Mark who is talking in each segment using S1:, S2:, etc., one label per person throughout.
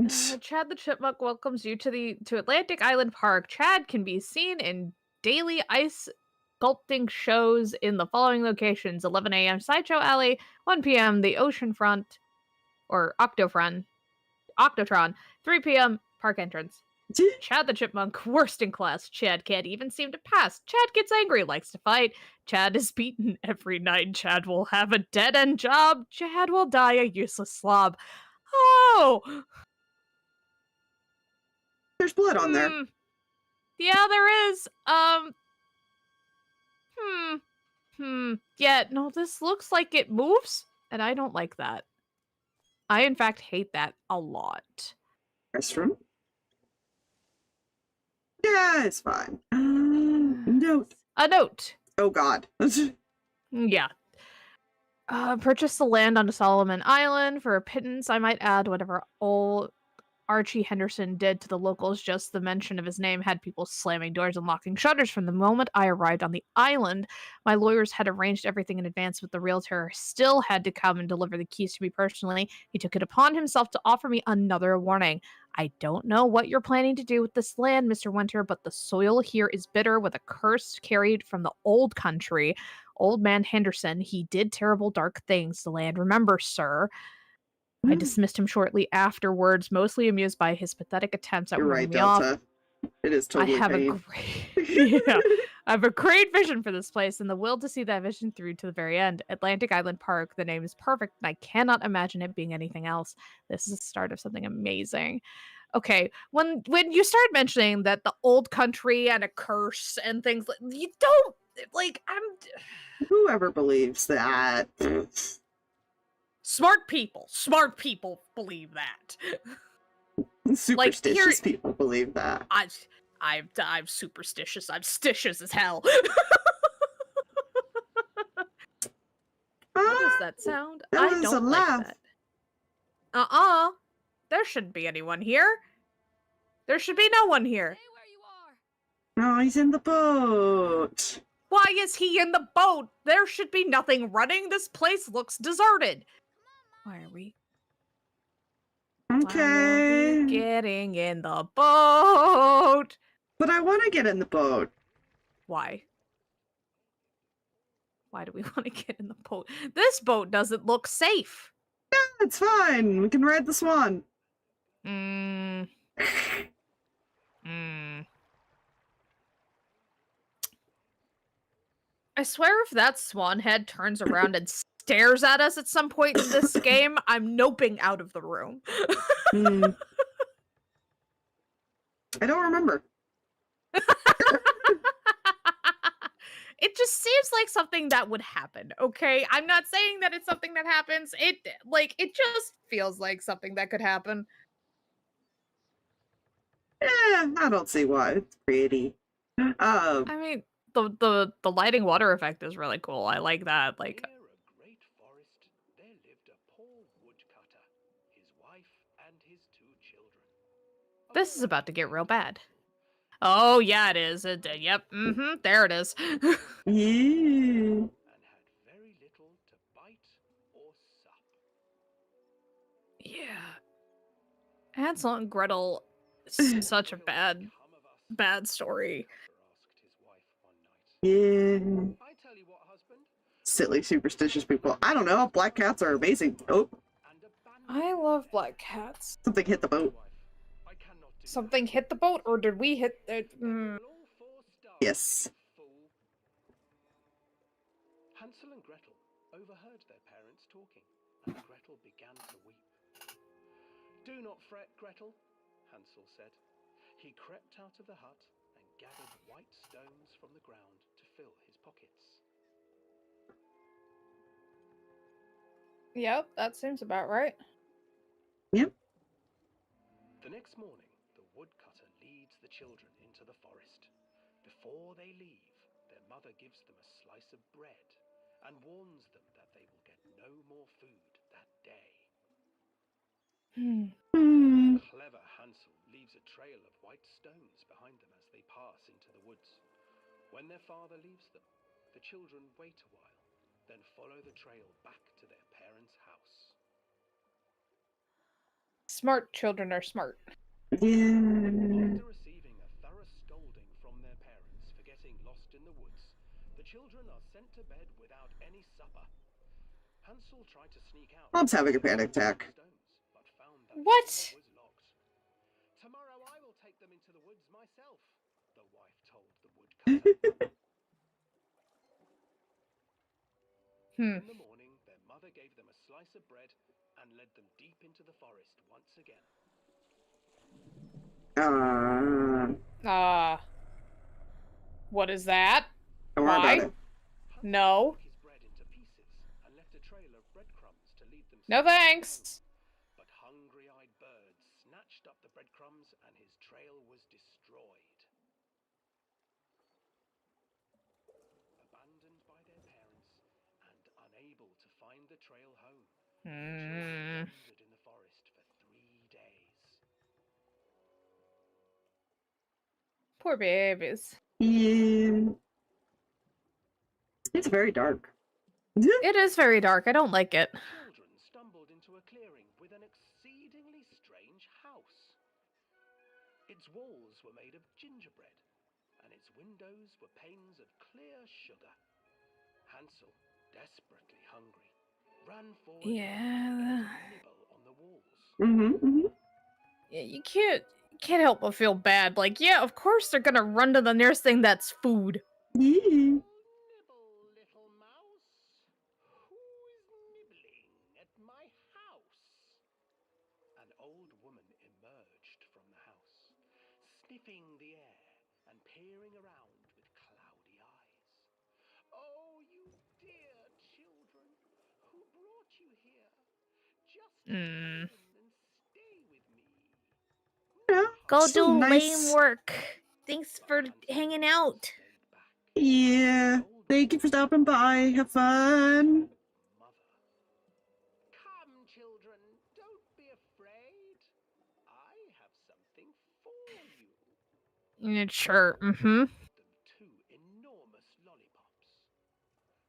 S1: Chad the Chipmunk welcomes you to Atlantic Island Park. Chad can be seen in daily ice sculpting shows in the following locations: 11 a.m. Sideshow Alley, 1 p.m. the Oceanfront or Octotron, 3 p.m. Park entrance. Chad the Chipmunk, worst in class. Chad can't even seem to pass. Chad gets angry, likes to fight. Chad is beaten every night. Chad will have a dead end job. Chad will die a useless slob. Oh!
S2: There's blood on there.
S1: Yeah, there is. Yeah, no, this looks like it moves, and I don't like that. I, in fact, hate that a lot.
S2: Restroom? Yeah, it's fine. Note.
S1: A note.
S2: Oh, God.
S1: Yeah. Purchase the land on Solomon Island for a pittance. I might add whatever old Archie Henderson did to the locals. Just the mention of his name had people slamming doors and locking shutters from the moment I arrived on the island. My lawyers had arranged everything in advance, but the realtor still had to come and deliver the keys to me personally. He took it upon himself to offer me another warning. I don't know what you're planning to do with this land, Mr. Winter, but the soil here is bitter with a curse carried from the old country. Old man Henderson, he did terrible dark things. The land, remember, sir. I dismissed him shortly afterwards, mostly amused by his pathetic attempts at
S2: You're
S1: warning
S2: right,
S1: me off.
S2: Delta. It is totally
S1: Yeah, I have a great vision for this place and the will to see that vision through to the very end. Atlantic Island Park, the name is perfect, and I cannot imagine it being anything else. This is the start of something amazing. Okay, when you start mentioning that the old country and a curse and things like you don't like
S2: Whoever believes that.
S1: Smart people believe that.
S2: Superstitious people believe that.
S1: I'm superstitious. I'm stitious as hell. What is that sound?
S2: That
S1: I
S2: was
S1: don't
S2: a
S1: like
S2: laugh.
S1: that. There shouldn't be anyone here. There should be no one here.
S3: Stay where you are.
S2: Oh, he's in the boat.
S1: Why is he in the boat? There should be nothing running. This place looks deserted. Why are we?
S2: Okay.
S1: Why are we getting in the boat?
S2: But I want to get in the boat.
S1: Why? Why do we want to get in the boat? This boat doesn't look safe.
S2: Yeah, it's fine. We can ride the swan.
S1: I swear if that swan head turns around and stares at us at some point in this game, I'm noping out of the room.
S2: I don't remember.
S1: It just seems like something that would happen, okay? I'm not saying that it's something that happens. It just feels like something that could happen.
S2: Yeah, I don't see why. It's pretty.
S1: I mean, the lighting water effect is really cool. I like that. Like,
S4: near a great forest, there lived a poor woodcutter, his wife and his 2 children.
S1: this is about to get real bad. Oh, yeah, it is. Yep, there it is.
S2: Yeah.
S4: And had very little to bite or sup.
S1: Yeah. Hansel and Gretel, such a bad story.
S4: Asked his wife one night.
S2: Yeah.
S4: I tell you what, husband.
S2: Silly, superstitious people. I don't know. Black cats are amazing. Oh,
S1: I love black cats.
S2: something hit the boat.
S4: I cannot do
S1: Something hit the boat, or did we hit it?
S4: all 4 stars.
S2: Yes.
S4: Fool. Hansel and Gretel overheard their parents talking, and Gretel began to weep. Do not fret, Gretel, Hansel said. He crept out of the hut and gathered white stones from the ground to fill his pockets.
S1: Yep, that seems about right.
S2: Yep.
S4: The next morning, the woodcutter leads the children into the forest. Before they leave, their mother gives them a slice of bread and warns them that they will get no more food that day. Clever Hansel leaves a trail of white stones behind them as they pass into the woods. When their father leaves them, the children wait a while, then follow the trail back to their parents' house.
S1: Smart children are smart.
S2: Yeah.
S4: After receiving a thorough scolding from their parents for getting lost in the woods, the children are sent to bed without any supper. Hansel tried to sneak out.
S2: Mom's having a panic attack.
S4: Stones, but found that
S1: What?
S4: the door was locked. Tomorrow I will take them into the woods myself, the wife told the woodcutter. In the morning, their mother gave them a slice of bread and led them deep into the forest once again.
S1: What is that?
S2: Don't worry about it.
S1: No.
S4: Broke his bread into pieces and left a trail of breadcrumbs to lead them.
S1: No thanks.
S4: But hungry-eyed birds snatched up the breadcrumbs and his trail was destroyed. Abandoned by their parents and unable to find the trail home, the children wandered in the forest for 3 days.
S1: Poor babies.
S2: Yeah. It's very dark.
S1: It is very dark. I don't like it.
S4: Children stumbled into a clearing with an exceedingly strange house. Its walls were made of gingerbread, and its windows were panes of clear sugar. Hansel, desperately hungry, ran forward and began to nibble on the walls.
S1: Yeah, you can't help but feel bad. Like, yeah, of course they're gonna run to the nearest thing that's food.
S2: Yeah.
S4: Nibble, little mouse. Who is nibbling at my house? An old woman emerged from the house, sniffing the air and peering around with cloudy eyes. Oh, you dear children, who brought you here? Just come in and stay with me.
S2: Yeah.
S1: Go
S2: So
S1: do
S2: nice.
S1: lame work. Thanks for hanging out.
S4: Stayed back.
S2: Yeah. Thank you for stopping by. Have fun.
S4: Mother. Come, children, don't be afraid. I have something for you.
S1: Yeah, sure.
S4: Them 2 enormous lollipops.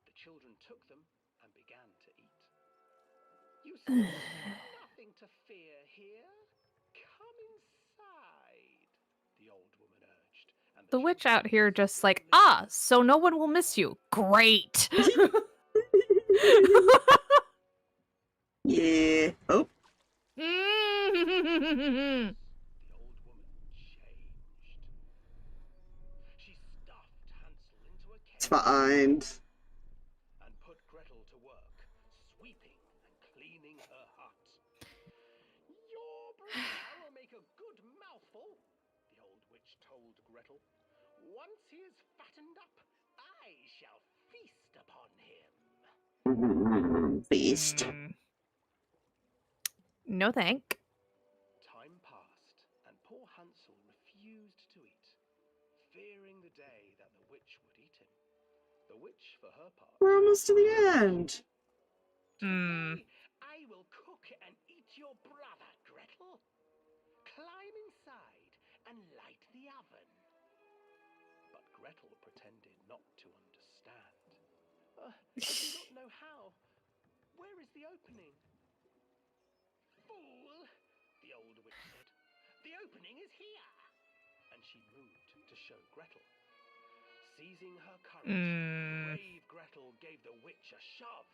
S4: The children took them and began to eat. You see, nothing to fear here. Come inside, the old woman urged. And
S1: The witch
S4: children
S1: out here
S4: listened
S1: just like,
S4: willingly.
S1: so no one will miss you. Great.
S2: Yeah. Oh.
S4: The old woman changed. She stuffed Hansel into a
S2: It's
S4: cage
S2: fine.
S4: and put Gretel to work, sweeping and cleaning her hut. Your brother will make a good mouthful, the old witch told Gretel. Once he is fattened up, I shall feast upon him.
S2: Beast.
S1: No thank.
S4: Time passed, and poor Hansel refused to eat, fearing the day that the witch would eat him. The witch, for her part,
S2: We're almost to the end.
S4: Today, I will cook and eat your brother, Gretel. Climb inside and light the oven. But Gretel pretended not to understand. I do not know how. Where is the opening? Fool, the old witch said. The opening is here. And she moved to show Gretel. Seizing her courage, brave Gretel gave the witch a shove,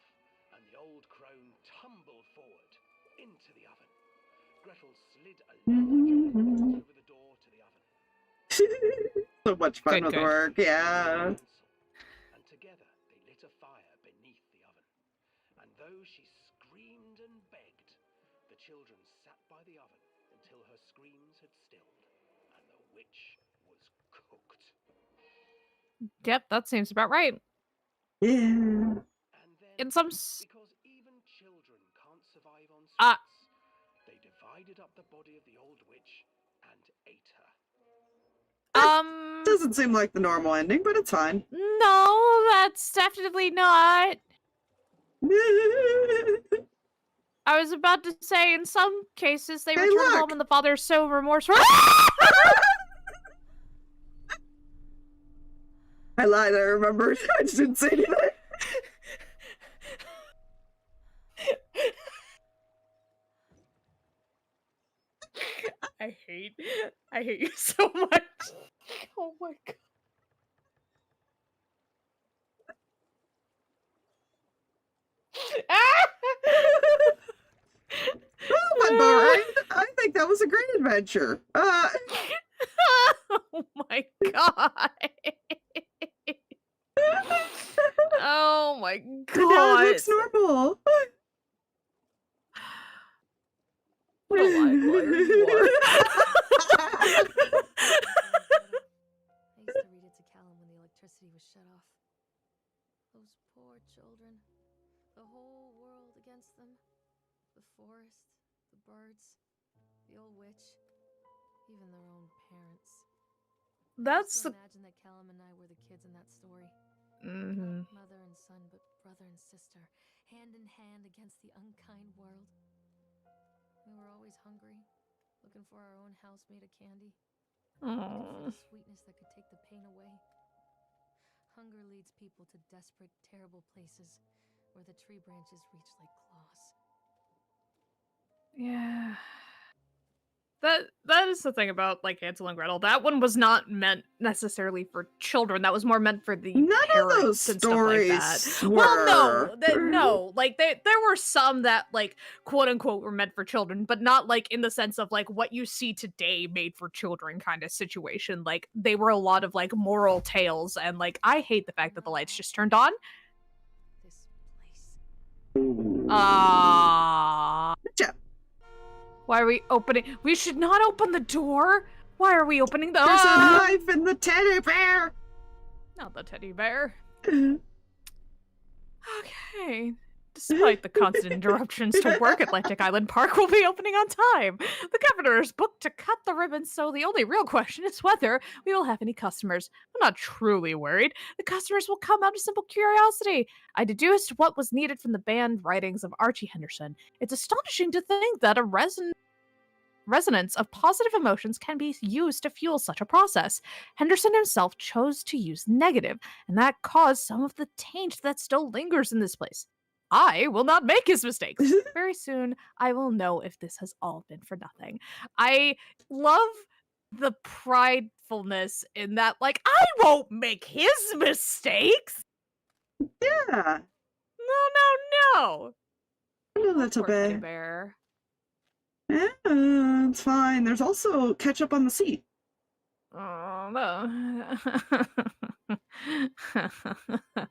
S4: and the old crone tumbled forward into the oven. Gretel slid a large oven over the door to the oven.
S2: So much fun with work, yeah.
S4: And together they lit a fire beneath the oven. And though she screamed and begged, the children sat by the oven until her screams had stilled and the witch was cooked.
S1: Yep, that seems about right.
S2: Yeah.
S4: And then,
S1: In some
S4: because even children can't survive on sweets, they divided up the body of the old witch and ate her.
S2: Doesn't seem like the normal ending, but it's fine.
S1: No, that's definitely not. I was about to say, in some cases, they return home and the father is so remorseful.
S2: I lied, I remembered. I just didn't say anything.
S1: I hate you so much. Oh my god.
S2: Oh, my boy, I think that was a great adventure.
S1: Oh my god. Oh my
S2: The dad looks
S1: god.
S2: normal.
S1: What a liar you are.
S3: I used to read it to Callum when the electricity was shut off. Those poor children. The whole world against them. The forest, the birds, the old witch, even their own parents. I used
S1: That's
S3: to
S1: the
S3: imagine that Callum and I were the kids in that story.
S1: Mhm.
S3: Not mother and son, but brother and sister, hand in hand against the unkind world. We were always hungry, looking for our own house made of candy. Looking for
S1: Oh.
S3: the sweetness that could take the pain away. Hunger leads people to desperate, terrible places where the tree branches reach like claws.
S1: Yeah. That is the thing about like Hansel and Gretel. That one was not meant necessarily for children. That was more meant for the
S2: None of those
S1: parents and stuff like that.
S2: stories
S1: Well, no,
S2: were.
S1: no. Like there were some that like quote unquote were meant for children, but not like in the sense of like what you see today made for children kind of situation. Like they were a lot of like moral tales, and like I hate the fact that the lights just turned on.
S3: This place.
S1: Ah.
S2: Gotcha.
S1: Why are we opening? We should not open the door. Why are we opening the?
S2: There's a knife in the teddy bear.
S1: Not the teddy bear. Okay. Despite the constant interruptions to work, Atlantic Island Park will be opening on time. The governor is booked to cut the ribbons, so the only real question is whether we will have any customers. I'm not truly worried. The customers will come out of simple curiosity. I deduced what was needed from the banned writings of Archie Henderson. It's astonishing to think that a resonance of positive emotions can be used to fuel such a process. Henderson himself chose to use negative, and that caused some of the taint that still lingers in this place. I will not make his mistakes. Very soon, I will know if this has all been for nothing. I love the pridefulness in that, like, I won't make his mistakes.
S2: Yeah.
S1: No.
S2: I know that's
S1: Poor teddy
S2: okay.
S1: bear.
S2: Yeah, it's fine. There's also ketchup on the seat.
S1: Oh, no.
S2: I'm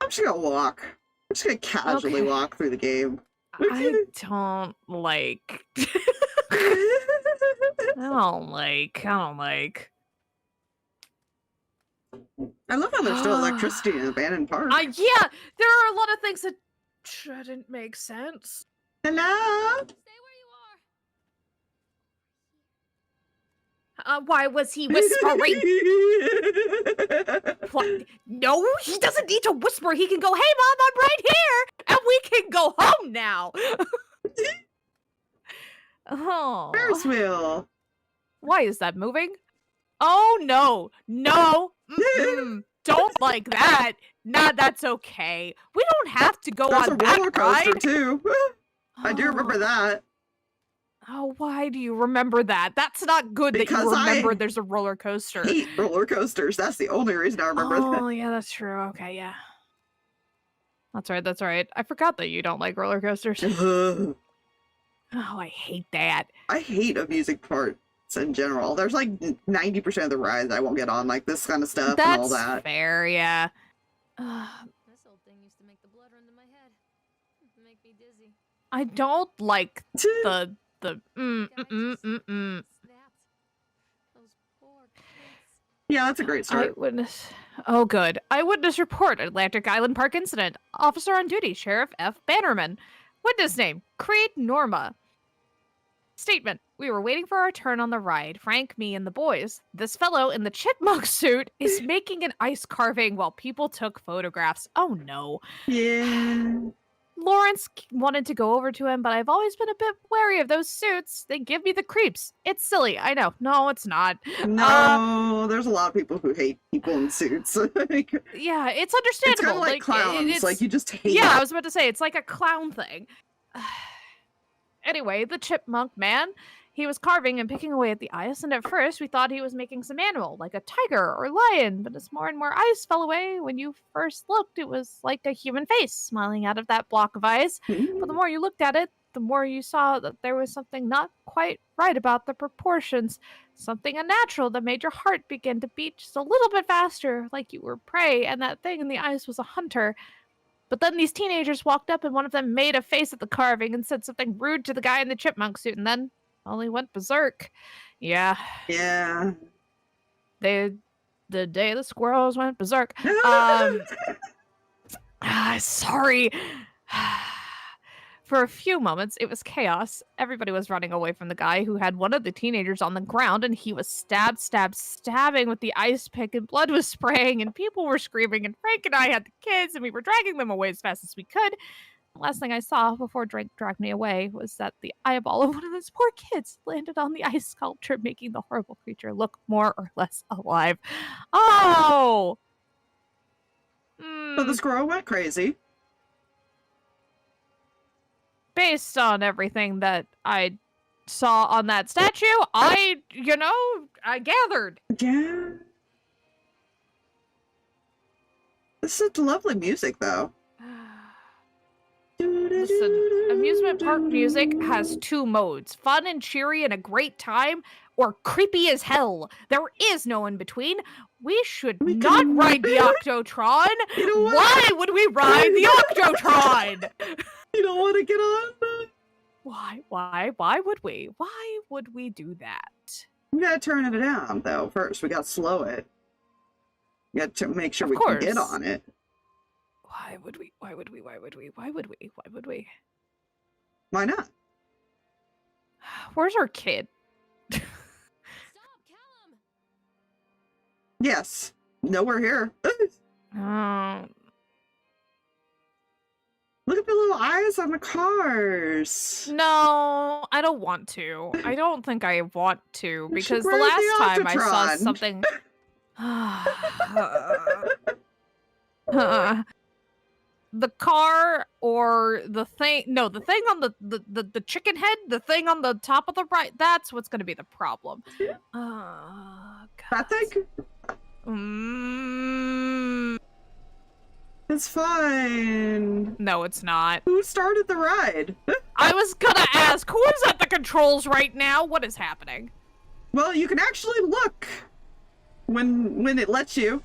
S2: just gonna walk. I'm just gonna casually
S1: Okay.
S2: walk through the game.
S1: I don't like. I don't like.
S2: I love how there's still electricity in an abandoned park.
S1: Yeah, there are a lot of things that shouldn't make sense.
S2: Hello?
S3: Stay where you are.
S1: Why was he whispering? What? No, he doesn't need to whisper. He can go, "Hey, Mom, I'm right here," and we can go home now. Oh.
S2: Ferris wheel.
S1: Why is that moving? Oh, no. Don't like that. Nah, that's okay. We don't have to go
S2: There's
S1: on
S2: a
S1: that
S2: roller coaster
S1: ride.
S2: too. I do remember that.
S1: Oh, why do you remember that? That's not good that
S2: Because
S1: you remember
S2: I
S1: there's a roller coaster.
S2: hate roller coasters. That's the only reason I remember
S1: Oh, yeah, that's true. Okay, yeah. That's right. I forgot that you don't like roller coasters.
S2: that.
S1: Oh, I hate that.
S2: I hate amusement parks in general. There's like 90% of the rides I won't get on, like this kind of stuff and all
S1: That's
S2: that.
S1: fair, yeah.
S3: This old thing used to make the blood run to my head. Make me dizzy.
S1: I don't like the
S3: Guy just snapped. Those poor kids.
S2: Yeah, that's a great start.
S1: Eyewitness. Oh, good. Eyewitness report. Atlantic Island Park incident. Officer on duty. Sheriff F. Bannerman. Witness name. Creed Norma. Statement. We were waiting for our turn on the ride. Frank, me, and the boys. This fellow in the chipmunk suit is making an ice carving while people took photographs. Oh, no.
S2: Yeah.
S1: Lawrence wanted to go over to him, but I've always been a bit wary of those suits. They give me the creeps. It's silly. I know. No, it's not.
S2: No, there's a lot of people who hate people in suits. Like,
S1: Yeah, it's
S2: it's
S1: understandable.
S2: kind of like clowns.
S1: It's,
S2: like you just hate.
S1: yeah, I
S2: it.
S1: was about to say, it's like a clown thing. Anyway, the chipmunk man, He was carving and picking away at the ice, and at first we thought he was making some animal, like a tiger or lion, but as more and more ice fell away, when you first looked, it was like a human face smiling out of that block of ice. But the more you looked at it, the more you saw that there was something not quite right about the proportions, something unnatural that made your heart begin to beat just a little bit faster, like you were prey, and that thing in the ice was a hunter. But then these teenagers walked up and one of them made a face at the carving and said something rude to the guy in the chipmunk suit, and then only went berserk. Yeah.
S2: Yeah.
S1: The day the squirrels went berserk. Sorry. For a few moments, it was chaos. Everybody was running away from the guy who had one of the teenagers on the ground, and he was stabbing with the ice pick, and blood was spraying, and people were screaming, and Frank and I had the kids, and we were dragging them away as fast as we could. The last thing I saw before Drake dragged me away was that the eyeball of one of those poor kids landed on the ice sculpture, making the horrible creature look more or less alive. Oh!
S2: So the squirrel went crazy.
S1: Based on everything that I saw on that statue, I gathered.
S2: Yeah. This is lovely music, though.
S1: Listen, amusement park music has two modes: fun and cheery and a great time, or creepy as hell. There is no in between. We should not ride the Octotron.
S2: You know what?
S1: Why would we ride the Octotron?
S2: You don't want to get on?
S1: Why would we? Why would we do that?
S2: We gotta turn it down, though, first. We gotta slow it. We gotta make sure
S1: Of
S2: we
S1: course.
S2: can get on it.
S1: Why would we? Why would we? Why would we? Why would we? Why would we?
S2: Why not?
S1: Where's our kid?
S3: Stop, Callum!
S2: Yes. No, we're here. Look at the little eyes on the cars.
S1: No, I don't want to. I don't think I want to, because the
S2: Where's
S1: last time I saw
S2: Octotron?
S1: something. The car or the thing. No, the thing on the chicken head, the thing on the top of the right. That's what's going to be the problem.
S2: That thing? It's fine.
S1: No, it's not.
S2: Who started the ride?
S1: I was gonna ask, who is at the controls right now? What is happening?
S2: Well, you can actually look when it lets you.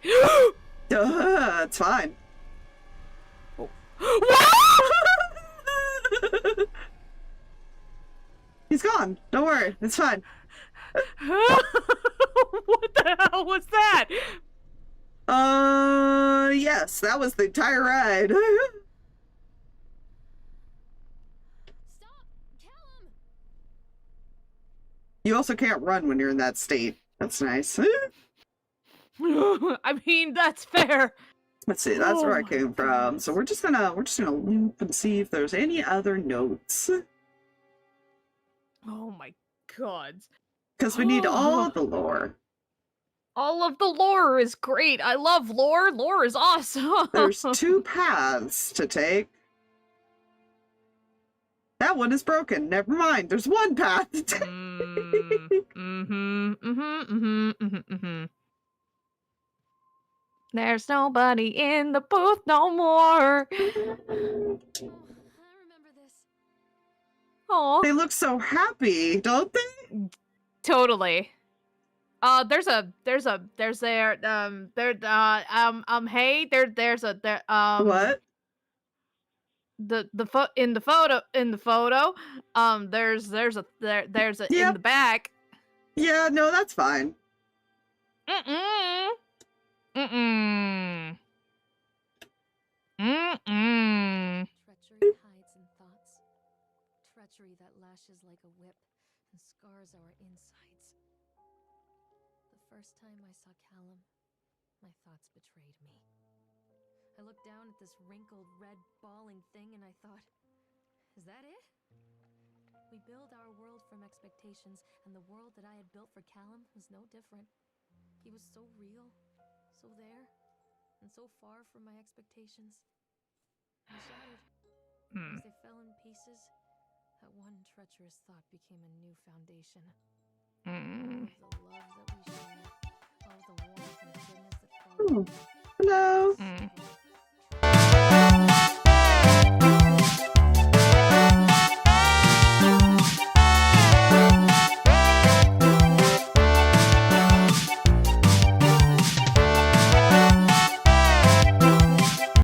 S2: It's fine. He's gone. Don't worry. It's fine.
S1: What the hell was that?
S2: Yes, that was the entire ride.
S3: Stop, Callum!
S2: You also can't run when you're in that state. That's nice.
S1: I mean, that's fair.
S2: Let's see, that's where I
S1: Oh my
S2: came from. So we're just gonna loop and see if there's any other notes.
S1: Oh my god.
S2: Because we need all the lore.
S1: All of the lore is great. I love lore. Lore is awesome.
S2: There's 2 paths to take. That one is broken. Never mind. There's 1 path to take.
S1: There's nobody in the booth no more.
S3: Oh, I remember this.
S1: Oh,
S2: They look so happy, don't they?
S1: totally. Hey, there's a
S2: What?
S1: in the photo, there's a
S2: Yep.
S1: in the back.
S2: Yeah, no, that's fine.
S3: Treachery hides in thoughts. Treachery that lashes like a whip and scars our insides. The first time I saw Callum, my thoughts betrayed me. I looked down at this wrinkled, red, bawling thing and I thought, is that it? We build our world from expectations, and the world that I had built for Callum was no different. He was so real, so there, and so far from my expectations. I shattered. As they fell in pieces, That one treacherous thought became a new foundation.
S1: Mm.
S3: All of the love that we shared, all of the warmth and goodness that
S2: Ooh.
S3: followed.
S2: Hello.
S1: Mm.
S3: So